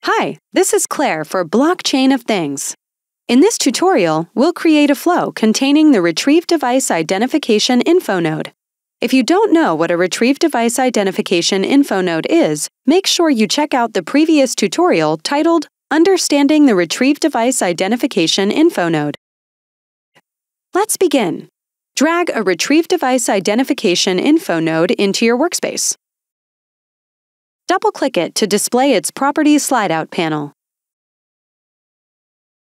Hi, this is Claire for Blockchain of Things. In this tutorial, we'll create a flow containing the Retrieve Device Identification Info node. If you don't know what a Retrieve Device Identification Info node is, make sure you check out the previous tutorial titled Understanding the Retrieve Device Identification Info node. Let's begin. Drag a Retrieve Device Identification Info node into your workspace. Double-click it to display its Properties slide-out panel.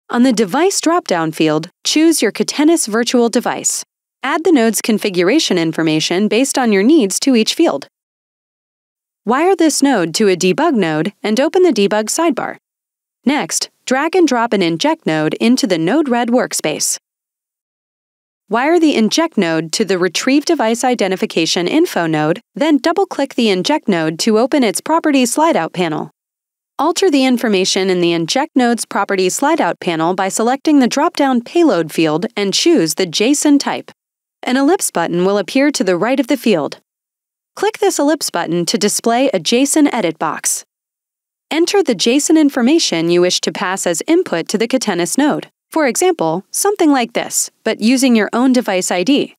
On the Device drop-down field, choose your Catenis virtual device. Add the node's configuration information based on your needs to each field. Wire this node to a debug node and open the debug sidebar. Next, drag and drop an inject node into the Node-RED workspace. Wire the inject node to the Retrieve Device Identification Info node, then double-click the inject node to open its Properties slide-out panel. Alter the information in the inject node's Properties slide-out panel by selecting the drop-down Payload field and choose the JSON type. An ellipse button will appear to the right of the field. Click this ellipse button to display a JSON edit box. Enter the JSON information you wish to pass as input to the Catenis node. For example, something like this, but using your own device ID.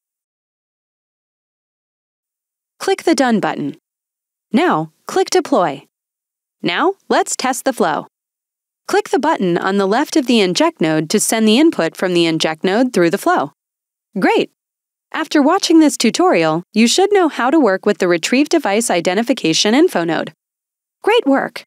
Click the Done button. Now, click Deploy. Now, let's test the flow. Click the button on the left of the inject node to send the input from the inject node through the flow. Great! After watching this tutorial, you should know how to work with the Retrieve Device Identification Info node. Great work!